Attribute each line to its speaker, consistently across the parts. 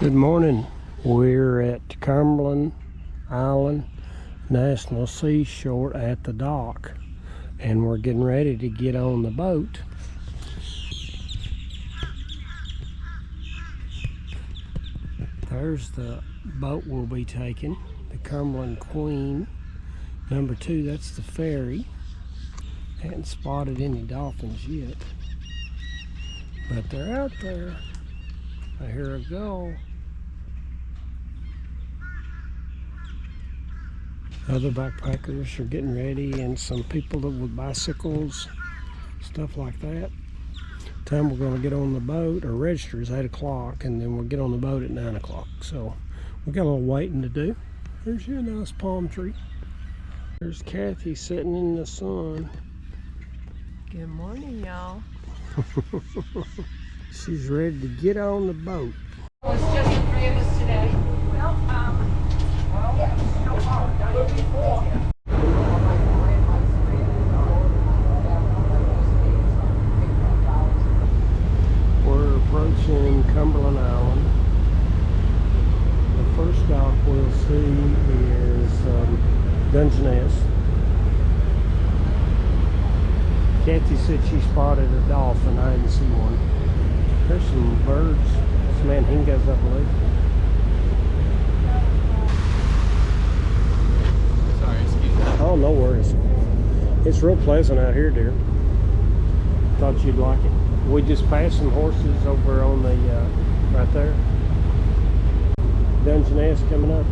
Speaker 1: Good morning. We're at Cumberland Island National Seashore at the dock, and we're getting ready to get on the boat. There's the boat we'll be taking, the Cumberland Queen. Number 2, that's the ferry. Hadn't spotted any dolphins yet, but they're out there. I hear a gull. Other backpackers are getting ready, and some people with bicycles, stuff like that. Time we're going to get on the boat, or register is 8 o'clock, and then we'll get on the boat at 9 o'clock. So we got a little waiting to do. There's your nice palm tree. There's Kathy sitting in the sun.
Speaker 2: Good morning, y'all.
Speaker 1: She's ready to get on the boat.
Speaker 2: Well, it's just the 3 of us today.
Speaker 1: We're approaching Cumberland Island. The first stop we'll see is Dungeness. Kathy said she spotted a dolphin. I didn't see one. There's some birds. This man, he goes up and leaves.
Speaker 3: Sorry, excuse me.
Speaker 1: Oh, no worries. It's real pleasant out here, dear. Thought you'd like it. We just passed some horses over on the, right there. Dungeness coming up.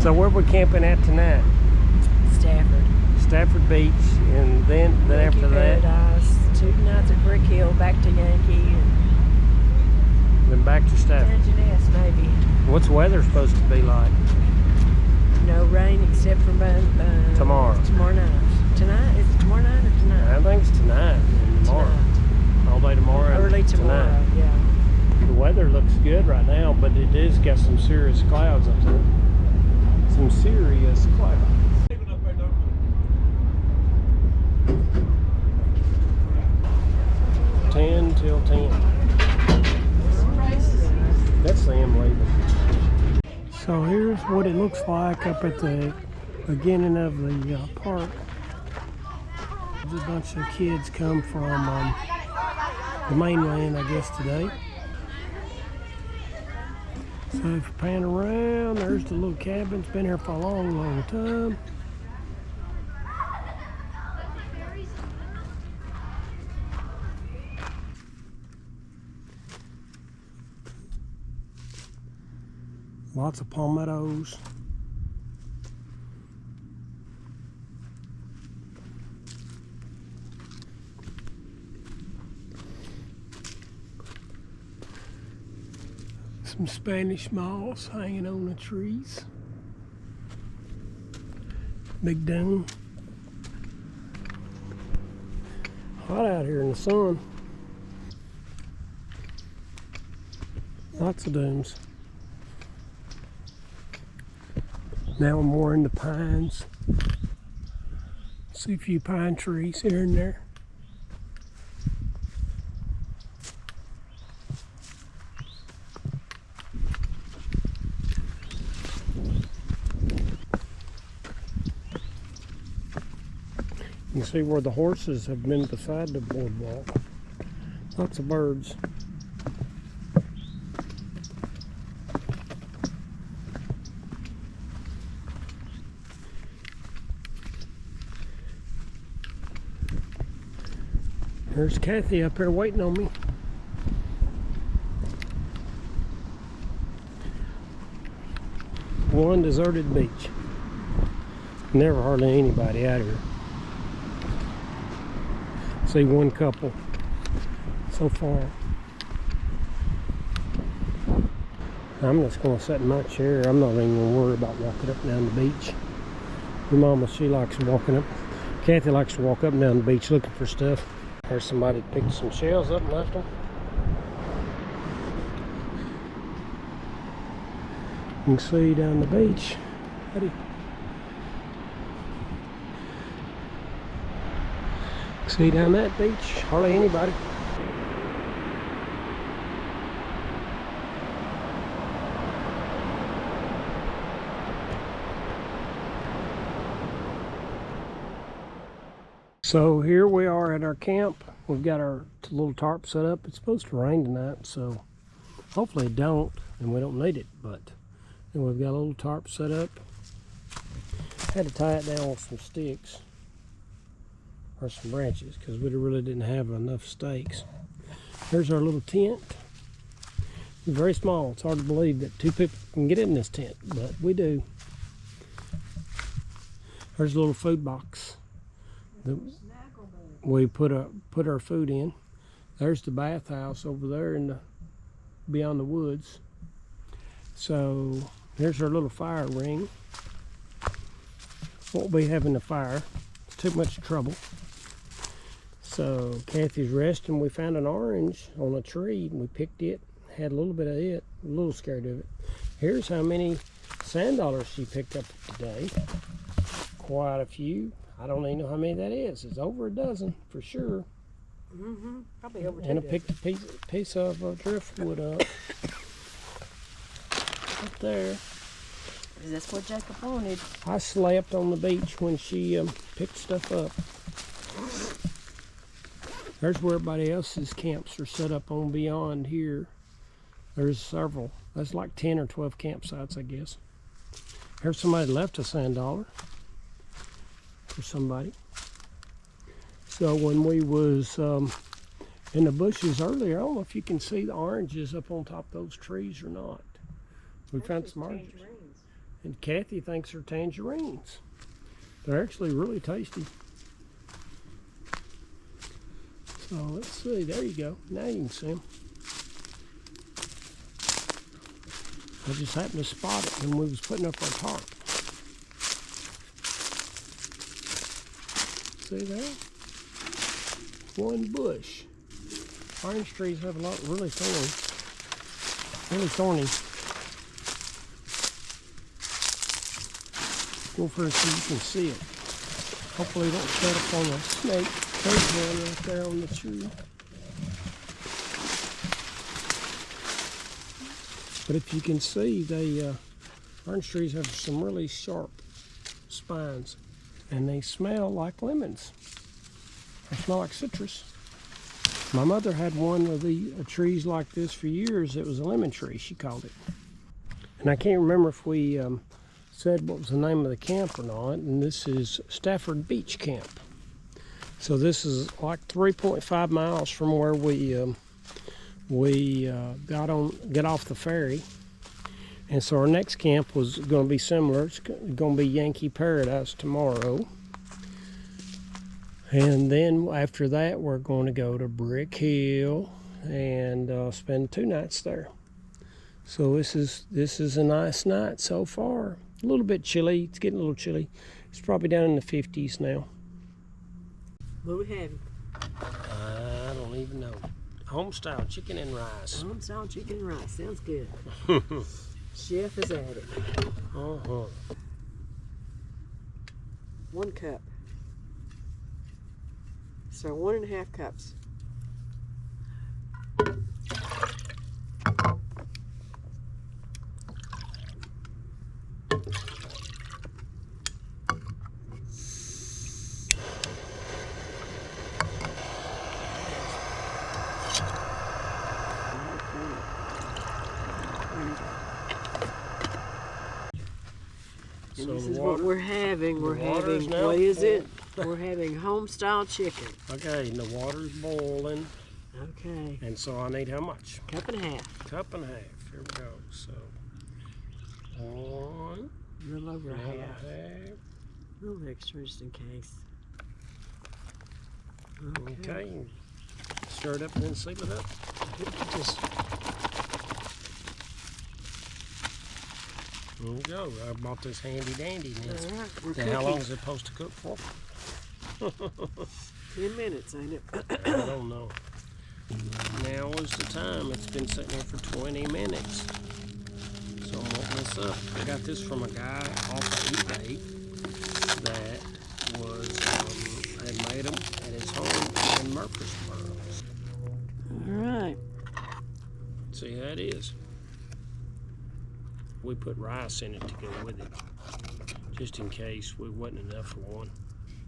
Speaker 1: So where we camping at tonight? Stafford Beach, and then after that,
Speaker 2: Paradise. 2 nights at Brick Hill, back to Yankee, and
Speaker 1: then back to Stafford.
Speaker 2: Dungeness, maybe.
Speaker 1: What's the weather supposed to be like?
Speaker 2: No rain except for
Speaker 1: Tomorrow.
Speaker 2: Tomorrow night. Tonight? Is it tomorrow night or tonight?
Speaker 1: I think it's tonight and tomorrow.
Speaker 2: Tonight.
Speaker 1: All day tomorrow.
Speaker 2: Early tomorrow,
Speaker 1: tonight.
Speaker 2: yeah.
Speaker 1: The weather looks good right now, but it is got some serious clouds up there. Some serious clouds. 10 till 10. That's them leaving. So here's what it looks like up at the beginning of the park. There's a bunch of kids come from the mainland, I guess, today. So if you pan around, there's the little cabin. It's been here for a long, long time. Lots of palmettos. Some Spanish moss hanging on the trees. Big dune. Hot out here in the sun. Lots of dunes. Now I'm more in the pines. See a few pine trees here and there. You can see where the horses have been beside the boardwalk. Lots of birds. There's Kathy up here waiting on me. One deserted beach. Never hardly anybody out here. See one couple so far. I'm just going to sit in my chair. I'm not even going to worry about walking up and down the beach. Your mama, she likes walking up. Kathy likes to walk up and down the beach looking for stuff. There's somebody picked some shells up and left them. You can see down the beach. Buddy. See down that beach, hardly anybody. So here we are at our camp. We've got our little tarp set up. It's supposed to rain tonight, so hopefully it don't, and we don't need it, but and we've got a little tarp set up. Had to tie it down with some sticks or some branches because we really didn't have enough stakes. Here's our little tent. It's very small. It's hard to believe that 2 people can get in this tent, but we do. There's a little food box that we put our food in. There's the bathhouse over there in the beyond the woods. So here's our little fire ring. Won't be having a fire. It's too much trouble. So Kathy's resting. We found an orange on a tree and we picked it. Had a little bit of it. A little scared of it. Here's how many sand dollars she picked up today. Quite a few. I don't even know how many that is. It's over a dozen for sure.
Speaker 2: Probably over 2
Speaker 1: And I
Speaker 2: dozen.
Speaker 1: picked a piece of driftwood up. Up there.
Speaker 2: Because that's what Jacob wanted.
Speaker 1: I slept on the beach when she picked stuff up. There's where everybody else's camps are set up on beyond here. There's several. That's like 10 or 12 campsites, I guess. Here's somebody left a sand dollar for somebody. So when we was in the bushes earlier, I don't know if you can see the oranges up on top of those trees or not. We found some oranges. And Kathy thinks they're tangerines. They're actually really tasty. So let's see, there you go. Now you can see them. I just happened to spot it when we was putting up our tarp. See that? One bush. Orange trees have a lot really thorny. Really thorny. Go for it so you can see it. Hopefully it don't set up on a snake. There's one right there on the tree. But if you can see, they orange trees have some really sharp spines, and they smell like lemons. They smell like citrus. My mother had one of the trees like this for years. It was a lemon tree, she called it. And I can't remember if we said what was the name of the camp or not, and this is Stafford Beach Camp. So this is like 3.5 miles from where we get off the ferry. And so our next camp was going to be similar. It's going to be Yankee Paradise tomorrow. And then after that, we're going to go to Brick Hill and spend 2 nights there. So this is a nice night so far. A little bit chilly. It's getting a little chilly. It's probably down in the 50s now.
Speaker 2: What we have?
Speaker 1: I don't even know. Home-style chicken and rice.
Speaker 2: Home-style chicken and rice. Sounds good. Chef is at it. 1 cup. So 1.5 cups. And
Speaker 1: So
Speaker 2: this
Speaker 1: the
Speaker 2: is
Speaker 1: water-
Speaker 2: what we're having. We're
Speaker 1: water's
Speaker 2: having,
Speaker 1: now
Speaker 2: what is
Speaker 1: full.
Speaker 2: it? We're having home-style chicken.
Speaker 1: Okay, and the water's boiling.
Speaker 2: Okay.
Speaker 1: And so I need how much?
Speaker 2: 1.5 cups.
Speaker 1: Cup and a half. Here we go. So 1
Speaker 2: A little over a
Speaker 1: and a
Speaker 2: half.
Speaker 1: half.
Speaker 2: A little extra just in case.
Speaker 1: Okay. Stir it up and then seal it up. Just there we go. I bought this handy dandy.
Speaker 2: All right, we're
Speaker 1: Now, how long
Speaker 2: cooking.
Speaker 1: is it supposed to cook for?
Speaker 2: 10 minutes, ain't it?
Speaker 1: I don't know. Now is the time. It's been sitting here for 20 minutes. So I'm going to this up. I got this from a guy off of eBay that had made them at his home in Murfreesboro.
Speaker 2: All right.
Speaker 1: See how it is. We put rice in it to go with it, just in case we wasn't enough for one.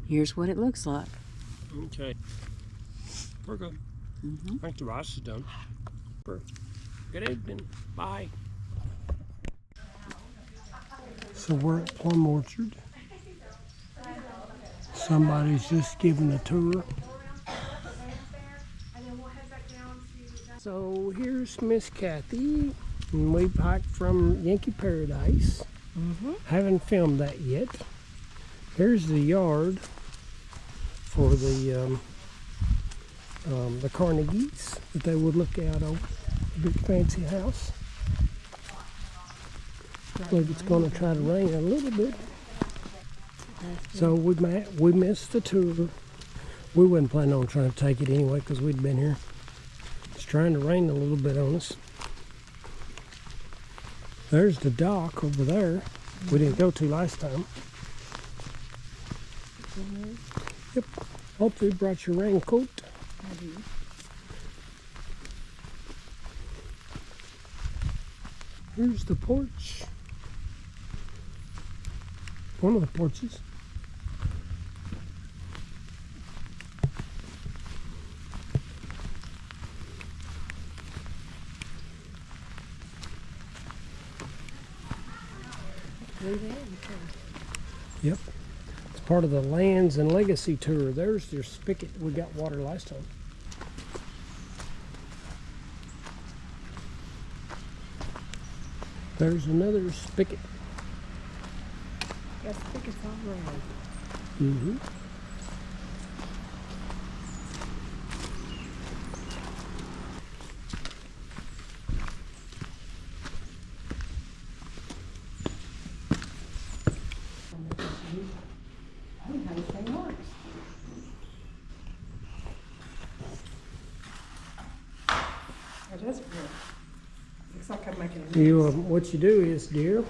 Speaker 2: Here's what it looks like.
Speaker 1: Okay. We're good. I think the rice is done. Good evening. Bye. So we're at Plum Orchard. Somebody's just giving a tour. So here's Miss Kathy, and we hiked from Yankee Paradise. Haven't filmed that yet. Here's the yard for the Carnegies that they would look out over. Big fancy house. Looks like it's going to try to rain a little bit. So we missed the tour. We wasn't planning on trying to take it anyway because we'd been here. It's trying to rain a little bit on us. There's the dock over there. We didn't go to last time. Yep. Hope you brought your raincoat.
Speaker 2: I do.
Speaker 1: Here's the porch. One of the porches. Yep. It's part of the Lands and Legacy Tour. There's your spigot. We got water last time. There's another spigot.
Speaker 2: Got spigots all around.
Speaker 1: Mm-hmm.
Speaker 2: It is good. Looks like I'm making a
Speaker 1: You, what you do is, dear,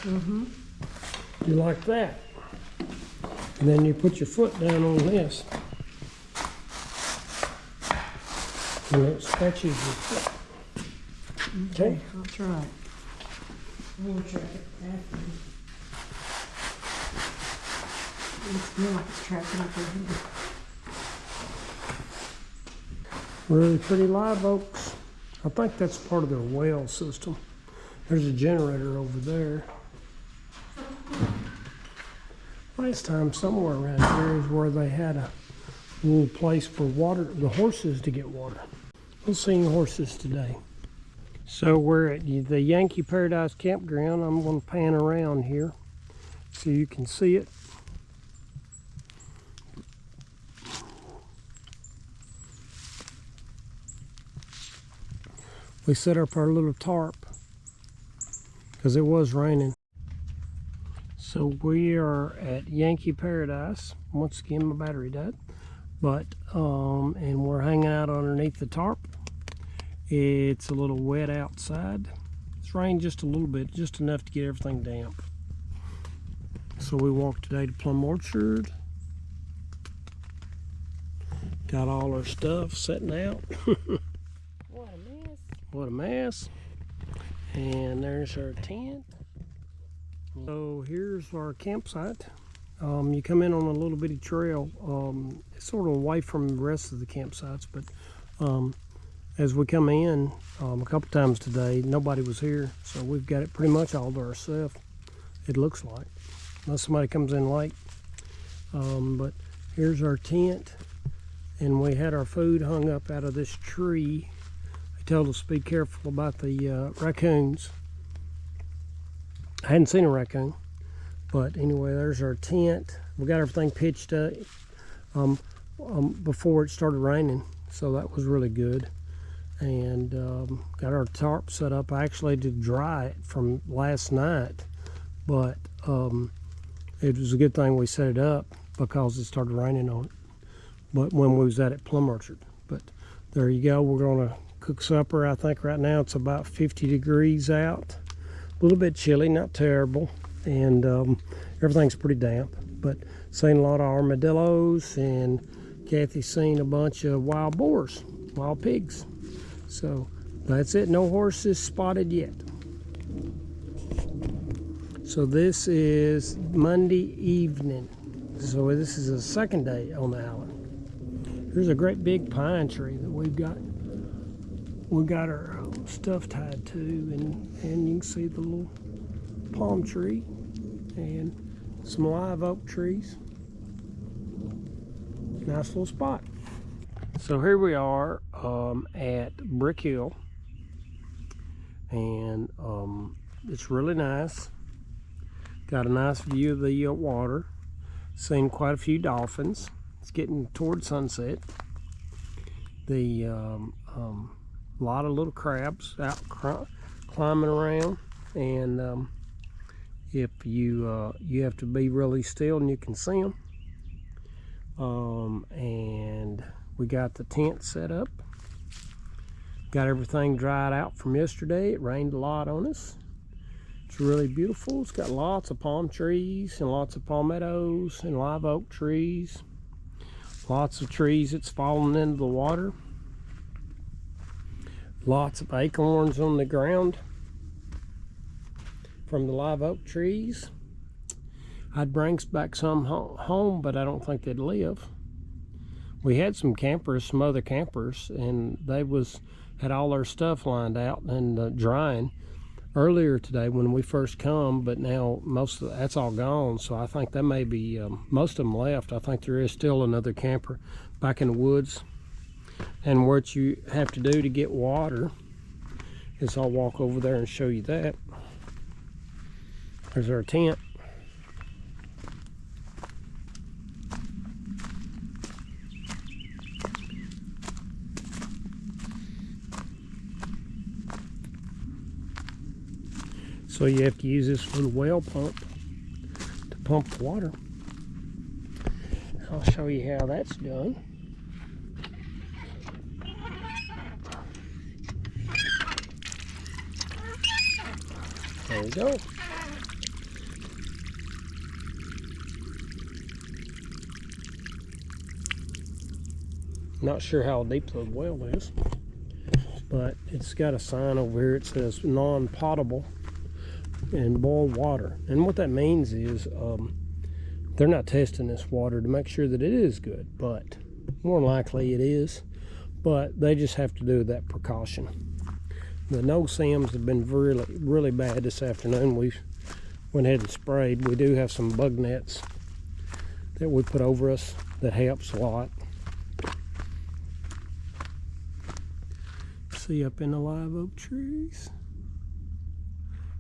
Speaker 1: you like that. And then you put your foot down on this. And it stretches your foot. Okay?
Speaker 2: I'll try it.
Speaker 1: We'll check it after.
Speaker 2: It looks more like it's trapped up in here.
Speaker 1: Really pretty live oaks. I think that's part of their well system. There's a generator over there. Last time somewhere around here is where they had a little place for water, the horses to get water. We'll see any horses today. So we're at the Yankee Paradise Campground. I'm going to pan around here so you can see it. We set up our little tarp because it was raining. So we are at Yankee Paradise. Once again, my battery died. But, and we're hanging out underneath the tarp. It's a little wet outside. It's rained just a little bit, just enough to get everything damp. So we walked today to Plum Orchard. Got all our stuff setting out.
Speaker 2: What a mess.
Speaker 1: What a mess. And there's our tent. So here's our campsite. You come in on a little bitty trail. It's sort of away from the rest of the campsites, but as we come in a couple times today, nobody was here, so we've got it pretty much all to ourselves, it looks like, unless somebody comes in late. But here's our tent, and we had our food hung up out of this tree. They told us to be careful about the raccoons. I hadn't seen a raccoon, but anyway, there's our tent. We got everything pitched up before it started raining, so that was really good. And got our tarp set up. I actually did dry it from last night, but it was a good thing we set it up because it started raining on it. But when we was at Plum Orchard. But there you go. We're gonna cook supper. I think right now it's about 50 degrees out. little bit chilly, not terrible, and everything's pretty damp. But seen a lot of armadillos, and Kathy's seen a bunch of wild boars, wild pigs. So that's it. No horses spotted yet. So this is Monday evening. So this is the second day on the island. There's a great big pine tree that we've got our stuff tied to, and you can see the little palm tree and some live oak trees. Nice little spot. So here we are at Brick Hill, and it's really nice. Got a nice view of the water. Seen quite a few dolphins. It's getting toward sunset. The lot of little crabs out climbing around, and if you have to be really still and you can see them. And we got the tent set up. Got everything dried out from yesterday. It rained a lot on us. It's really beautiful. It's got lots of palm trees and lots of palmettos and live oak trees. Lots of trees that's fallen into the water. Lots of acorns on the ground from the live oak trees. I'd bring back some home, but I don't think they'd live. We had some campers, some other campers, and they had all their stuff lined out and drying earlier today when we first come, but now most of that's all gone. So I think that may be most of them left. I think there is still another camper back in the woods. And what you have to do to get water is I'll walk over there and show you that. There's our tent. So you have to use this little well pump to pump the water. I'll show you how that's done. There we go. Not sure how deep the well is, but it's got a sign over here. It says non-potable and boiled water. And what that means is they're not testing this water to make sure that it is good, but more likely it is. But they just have to do that precaution. The no-seams have been really bad this afternoon. We went ahead and sprayed. We do have some bug nets that we put over us that helps a lot. See up in the live oak trees,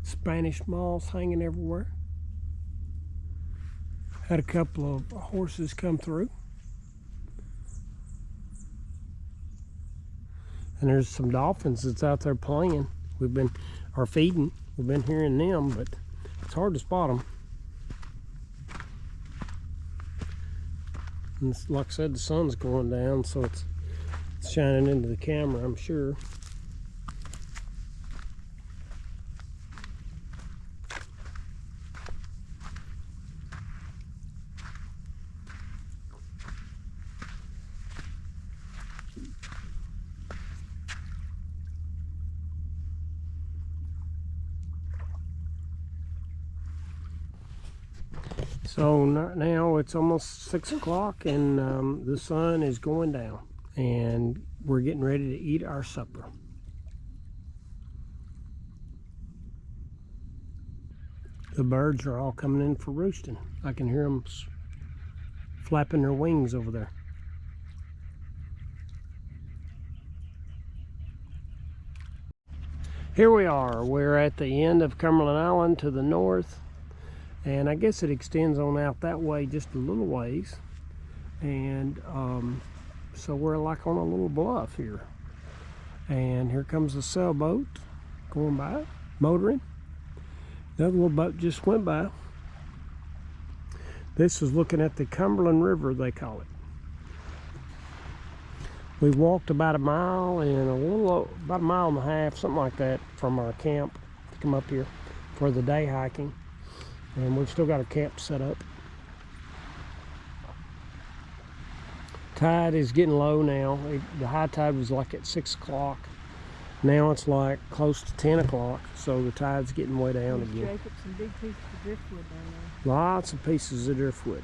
Speaker 1: Spanish moss hanging everywhere. Had a couple of horses come through. And there's some dolphins that's out there playing. Or feeding. We've been hearing them, but it's hard to spot them. And like I said, the sun's going down, so it's shining into the camera, I'm sure. So now it's almost 6 o'clock, and the sun is going down, and we're getting ready to eat our supper. The birds are all coming in for roosting. I can hear them flapping their wings over there. Here we are. We're at the end of Cumberland Island to the north. And I guess it extends on out that way just a little ways. And so we're like on a little bluff here. And here comes a sailboat going by, motoring. Another little boat just went by. This is looking at the Cumberland River, they call it. We walked about a mile and about a mile and a half, something like that, from our camp to come up here. for the day hiking. And we've still got a camp set up. Tide is getting low now. The high tide was like at 6 o'clock. Now it's like close to 10 o'clock, so the tide's getting way down again.
Speaker 2: Jacob, some big pieces of driftwood down there.
Speaker 1: Lots of pieces of driftwood.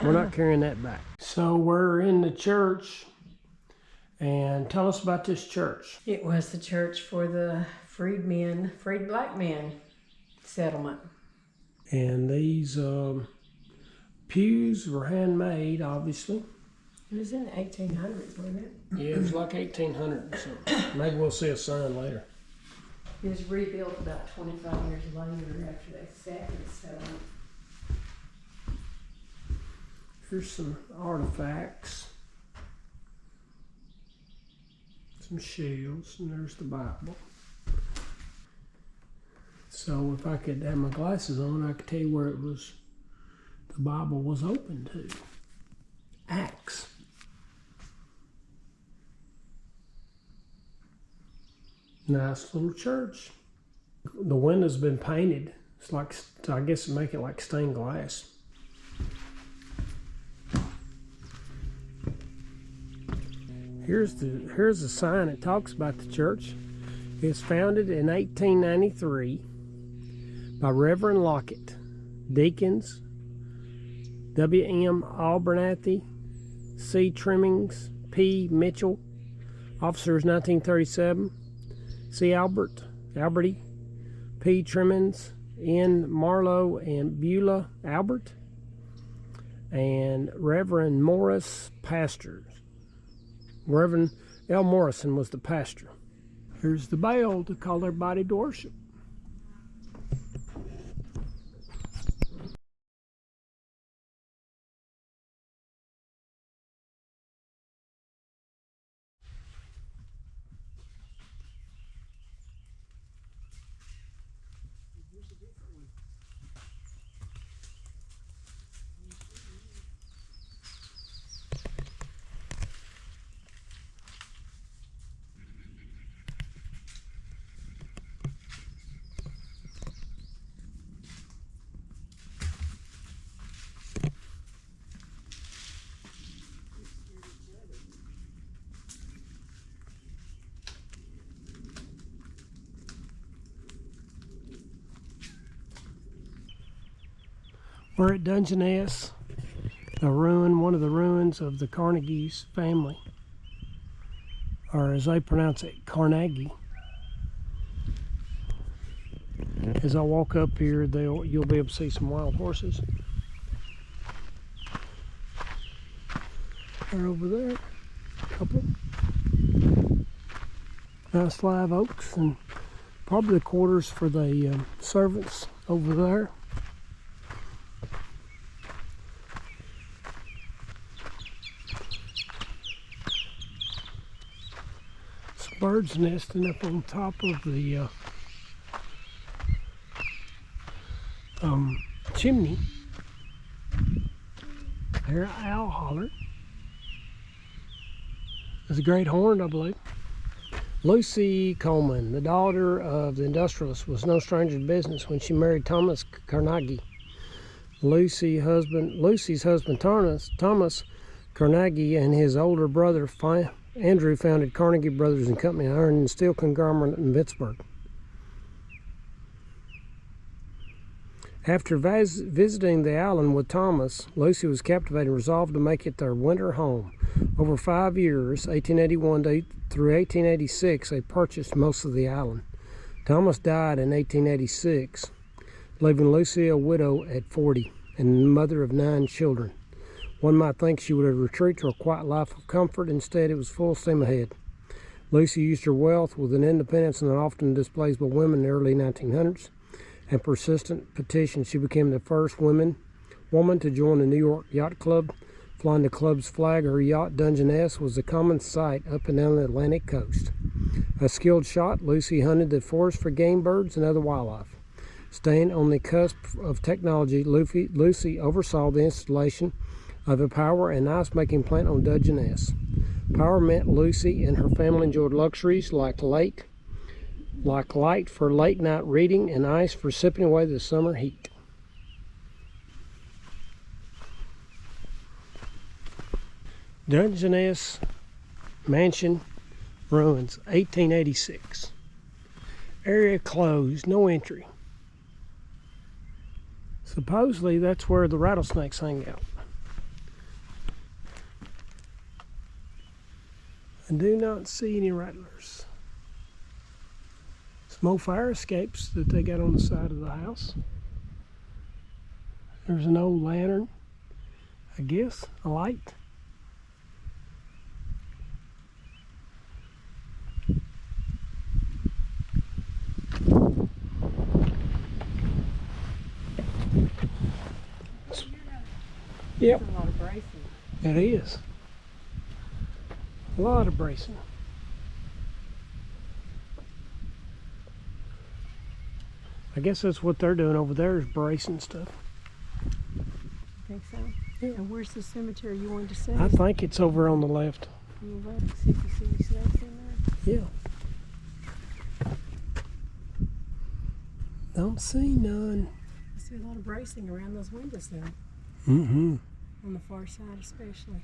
Speaker 1: We're not carrying that back. So we're in the church, and tell us about this church.
Speaker 2: It was the church for the freed black men settlement.
Speaker 1: And these pews were handmade, obviously.
Speaker 2: It was in the 1800s, wasn't it?
Speaker 1: Yeah, it was like 1800 or something. Maybe we'll see a sign later.
Speaker 2: It was rebuilt about 25 years later after they sat in the settlement.
Speaker 1: Here's some artifacts. Some shells, and there's the Bible. So if I could have my glasses on, I could tell you where it was, the Bible was open to. Acts. Nice little church. The window's been painted. It's like, I guess make it like stained glass. Here's the sign that talks about the church. It's founded in 1893 by Reverend Lockett, deacons W.M. Abernathy, C. Trimmings, P. Mitchell, officers 1937, C. Alberty, P. Trimmins, N. Marlowe, and Beulah Albert, and Reverend Morris, pastors. Reverend L. Morrison was the pastor. Here's the bell to call everybody to worship. We're at Dungeness, one of the ruins of the Carnegie's family, or as they pronounce it, Carnegie. As I walk up here, you'll be able to see some wild horses. They're over there, a couple. Nice live oaks, and probably the quarters for the servants over there. Birds nesting up on top of the chimney. There, owl hollered. It's a great horn, I believe. Lucy Coleman, the daughter of the industrialist, was no stranger to business when she married Thomas Carnegie. Lucy's husband Thomas Carnegie and his older brother Andrew founded Carnegie Brothers and Company, an iron and steel conglomerate in Pittsburgh. After visiting the island with Thomas, Lucy was captivated and resolved to make it their winter home. Over 5 years, 1881 through 1886, they purchased most of the island. Thomas died in 1886, leaving Lucy a widow at 40 and mother of 9 children. One might think she would have retreated to a quiet life of comfort. Instead, it was full steam ahead. Lucy used her wealth with an independence not often displayed by women in the early 1900s. And persistent petitions, she became the first woman to join the New York Yacht Club. Flying the club's flag, her yacht Dungeness was a common sight up and down the Atlantic coast. A skilled shot, Lucy hunted the forest for game birds and other wildlife. Staying on the cusp of technology, Lucy oversaw the installation of a power and ice-making plant on Dungeness. Power meant Lucy and her family enjoyed luxuries like lake like light for late night reading and ice for sipping away the summer heat. Dungeness Mansion ruins, 1886. Area closed, no entry. Supposedly that's where the rattlesnakes hang out. I do not see any rattlers. Some fire escapes that they got on the side of the house. There's an old lantern, I guess, a light. Yep.
Speaker 2: That's a lot of bracing.
Speaker 1: It is. A lot of bracing. I guess that's what they're doing over there, is bracing stuff.
Speaker 2: Think so? Yeah. And where's the cemetery you wanted to see?
Speaker 1: I think it's over on the left.
Speaker 2: On the left. See if you see any snakes in there.
Speaker 1: Yeah. Don't see none.
Speaker 2: I see a lot of bracing around those windows there.
Speaker 1: Mm-hmm.
Speaker 2: On the far side especially.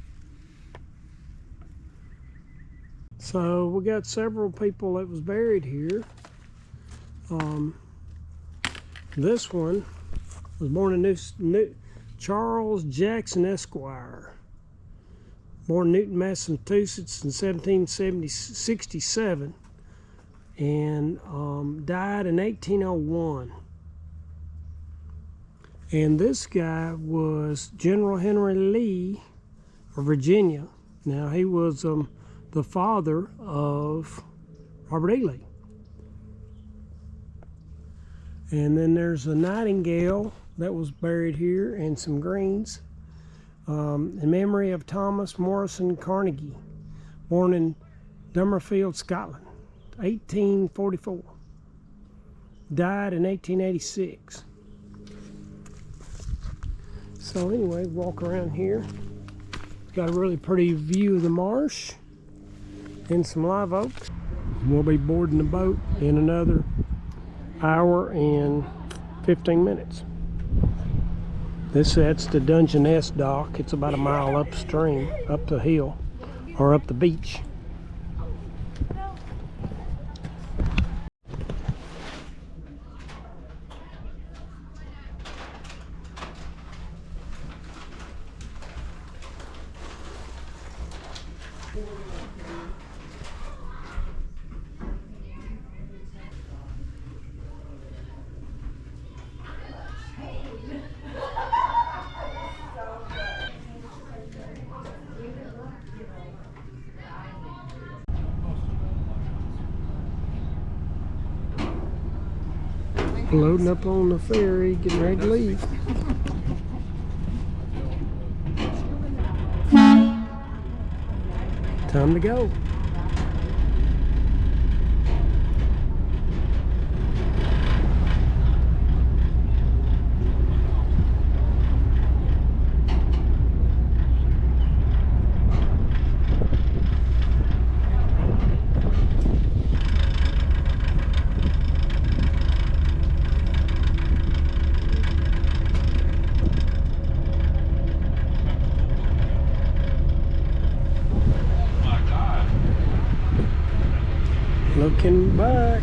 Speaker 1: So we got several people that was buried here. This one was born in New Charles Jackson Esquire, born in Newton, Massachusetts in 1767, and died in 1801. And this guy was General Henry Lee of Virginia. Now he was the father of Robert E. Lee. And then there's a nightingale that was buried here, and some greens in memory of Thomas Morrison Carnegie, born in Dummerfield, Scotland, 1844. Died in 1886. So anyway, walk around here. Got a really pretty view of the marsh and some live oaks. We'll be boarding the boat in another hour and 15 minutes. That's the Dungeness dock. It's about a mile upstream, up the hill, or up the beach. Loading up on the ferry, getting ready to leave. Time to go. Looking back.